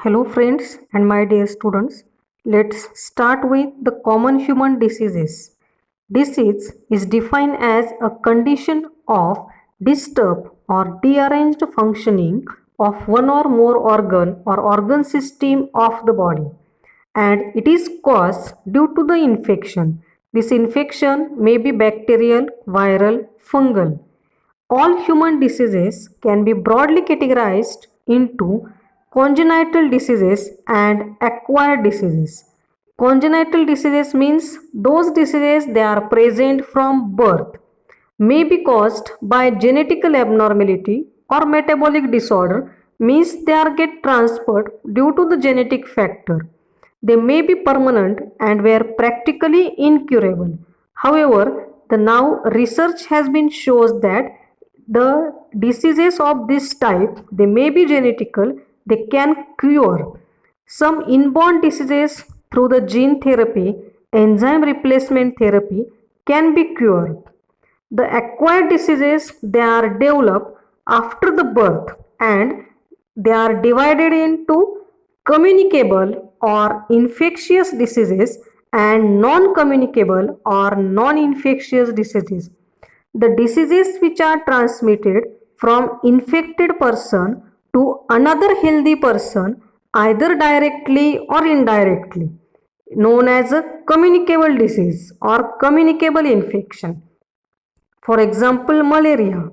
Hello friends and my dear students. Let's start with the common human diseases. Disease is defined as a condition of disturbed or deranged functioning of one or more organ or organ system of the body, and it is caused due to the infection. This infection may be bacterial, viral, fungal. All human diseases can be broadly categorized into congenital diseases and acquired diseases. Congenital diseases means those diseases they are present from birth, may be caused by genetical abnormality or metabolic disorder, means they are get transferred due to the genetic factor. They may be permanent and were practically incurable. However, the now research has been shows that the diseases of this type they may be genetical, they can cure. Some inborn diseases through the gene therapy, enzyme replacement therapy can be cured. The acquired diseases they are developed after the birth and they are divided into communicable or infectious diseases and non-communicable or non-infectious diseases. The diseases which are transmitted from infected person to another healthy person either directly or indirectly known as a communicable disease or communicable infection. For example, malaria.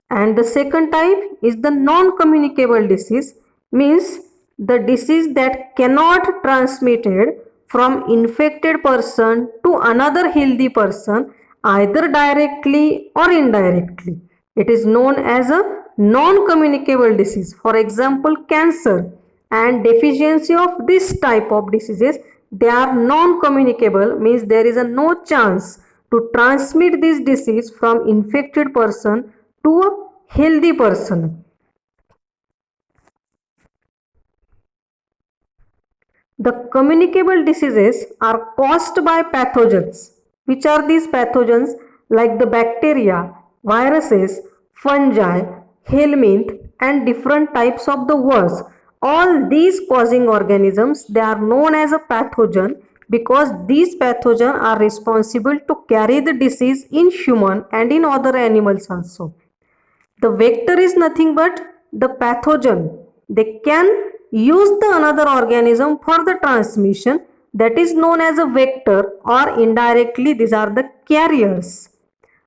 And the second type is the non-communicable disease, means the disease that cannot transmitted from infected person to another healthy person either directly or indirectly. It is known as a non-communicable disease. For example, cancer and deficiency of this type of diseases, they are non-communicable, means there is a no chance to transmit this disease from infected person to a healthy person. The communicable diseases are caused by pathogens. Which are these pathogens? Like the bacteria, viruses, fungi, helminth, and different types of the wasps. All these causing organisms they are known as a pathogen because these pathogens are responsible to carry the disease in human and in other animals also. The vector is nothing but the pathogen. They can use the another organism for the transmission, that is known as a vector, or indirectly these are the carriers.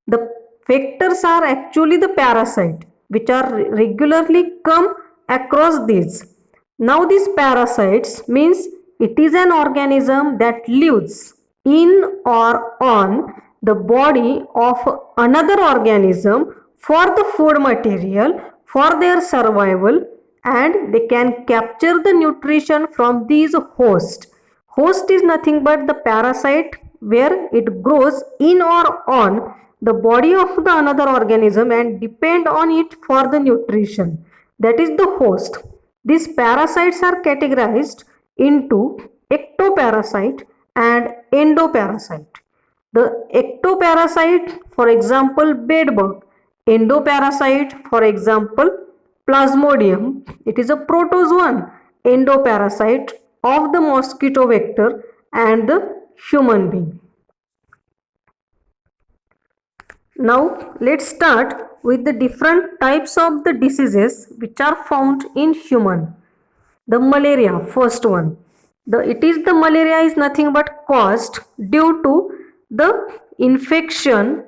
The vectors are actually the parasite which are regularly come across these. Now these parasites means it is an organism that lives in or on the body of another organism for the food material for their survival, and they can capture the nutrition from these hosts. Host is nothing but the parasite where it grows in or on the body of the another organism and depend on it for the nutrition. That is the host. These parasites are categorized into ectoparasite and endoparasite. The ectoparasite, for example, bedbug. Endoparasite, for example, plasmodium. It is a protozoan endoparasite of the mosquito vector and the human being. Now let's start with the different types of the diseases which are found in human. The malaria, first one. The malaria is nothing but caused due to the infection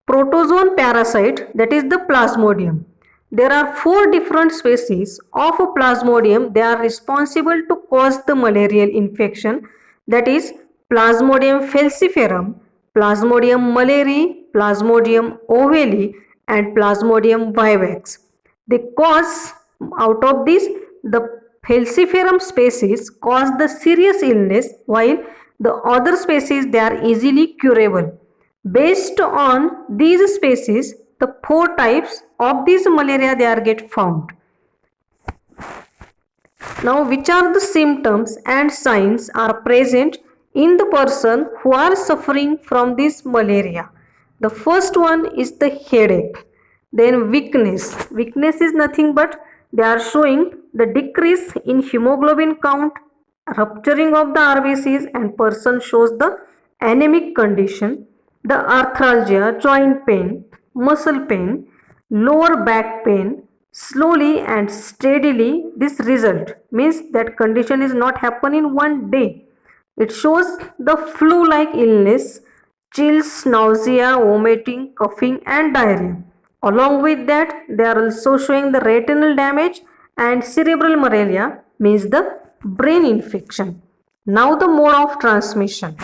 protozoan parasite, that is the plasmodium. There are 4 different species of a plasmodium. They are responsible to cause the malarial infection, that is plasmodium falciparum, plasmodium malarii, plasmodium ovale, and plasmodium vivax. They cause, out of this, the falciparum species cause the serious illness, while the other species they are easily curable. Based on these species, the 4 types of these malaria they are get found. Now, which are the symptoms and signs are present in the person who are suffering from this malaria? The first one is the headache, then weakness. Weakness is nothing but they are showing the decrease in hemoglobin count, rupturing of the RBCs, and person shows the anemic condition, the arthralgia, joint pain, muscle pain, lower back pain. Slowly and steadily this result means that condition is not happen in one day. It shows the flu-like illness, chills, nausea, vomiting, coughing and diarrhea. Along with that, they are also showing the retinal damage and cerebral malaria means the brain infection. Now the mode of transmission.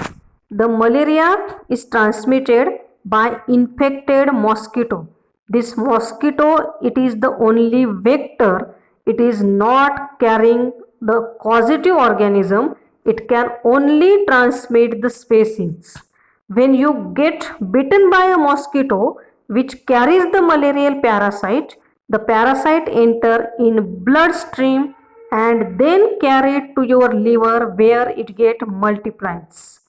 The malaria is transmitted by infected mosquito. This mosquito, it is the only vector. It is not carrying the causative organism. It can only transmit the species. When you get bitten by a mosquito which carries the malarial parasite, the parasite enter in bloodstream and then carry it to your liver where it get multiplies.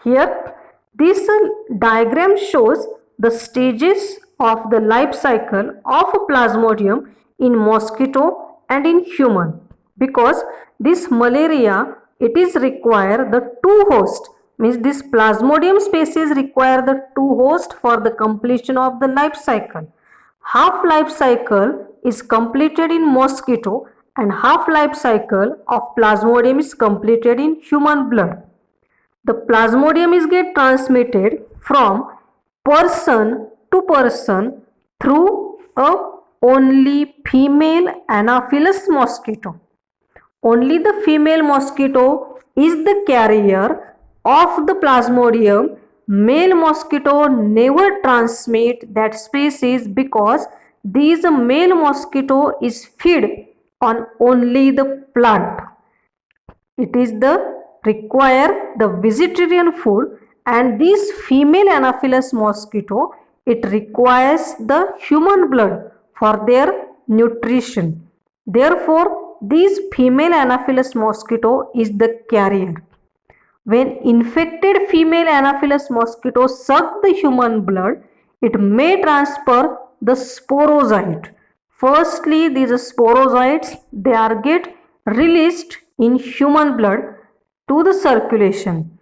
Here, this diagram shows the stages of the life cycle of a plasmodium in mosquito and in human, because this malaria, it is require the two host, means this plasmodium species require the two host for the completion of the life cycle. Half life cycle is completed in mosquito and half life cycle of plasmodium is completed in human blood. The plasmodium is get transmitted from person to person through a only female Anopheles mosquito. Only the female mosquito is the carrier of the plasmodium. Male mosquito never transmit that species because this male mosquito is feed on only the plant. It is the require the vegetarian food, and this female Anopheles mosquito, it requires the human blood for their nutrition. Therefore, this female Anopheles mosquito is the carrier. When infected female Anopheles mosquito suck the human blood, it may transfer the sporozoite. Firstly, these sporozoites, they are get released in human blood to the circulation.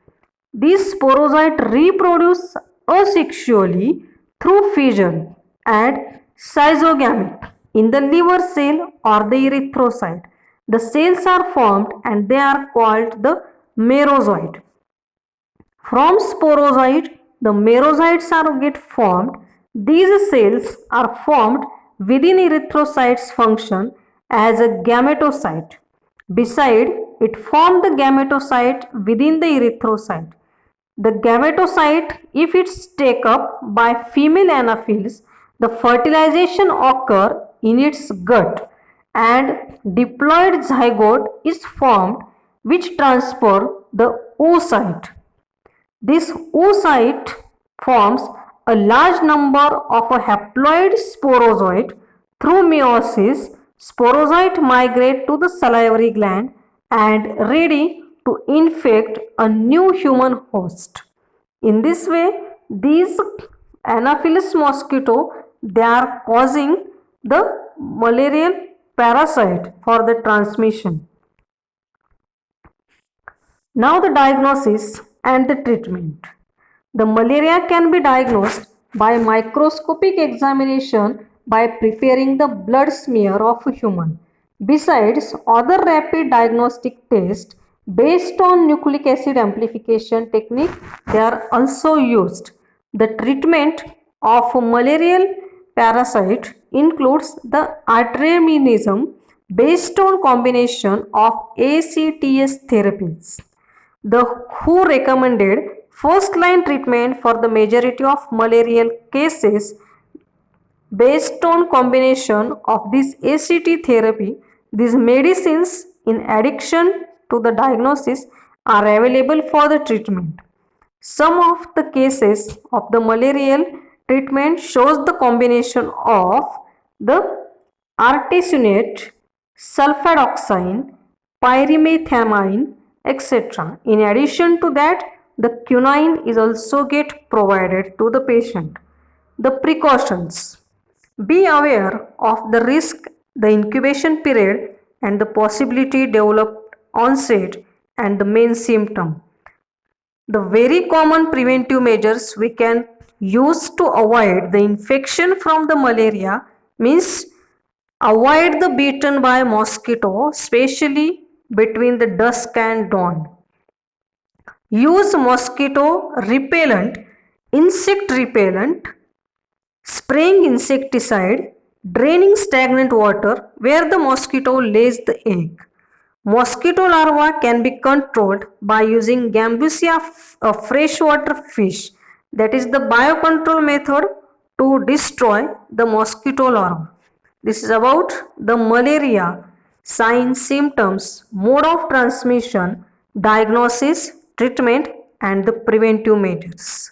These sporozoites reproduce asexually through fission and schizogamy in the liver cell or the erythrocyte. The cells are formed and they are called the merozoite. From sporozoite, the merozoites are get formed. These cells are formed within erythrocytes function as a gametocyte. Beside, it formed the gametocyte within the erythrocyte. The gametocyte, if it's taken up by female anopheles, the fertilization occur in its gut and diploid zygote is formed which transfer the oocyte. This oocyte forms a large number of a haploid sporozoite. Through meiosis, sporozoite migrate to the salivary gland and ready to infect a new human host. In this way, these Anopheles mosquito, they are causing the malarial parasite for the transmission. Now the diagnosis and the treatment. The malaria can be diagnosed by microscopic examination by preparing the blood smear of a human. Besides, other rapid diagnostic tests based on nucleic acid amplification technique, they are also used. The treatment of malarial parasite includes the artemisinin based on combination of ACTS therapies. The WHO recommended first line treatment for the majority of malarial cases based on combination of this ACT therapy. These medicines in addition to the diagnosis are available for the treatment. Some of the cases of the malarial treatment shows the combination of the artesunate, sulfadoxine, pyrimethamine, etc. In addition to that, the quinine is also get provided to the patient. The precautions. Be aware of the risk, the incubation period, and the possibility developed onset and the main symptom. The very common preventive measures we can use to avoid the infection from the malaria means avoid the bitten by mosquito, especially between the dusk and dawn. Use mosquito repellent, insect repellent, spraying insecticide, draining stagnant water where the mosquito lays the egg. Mosquito larvae can be controlled by using Gambusia, a freshwater fish, that is the biocontrol method to destroy the mosquito larva. This is about the malaria, signs, symptoms, mode of transmission, diagnosis, treatment, and the preventive measures.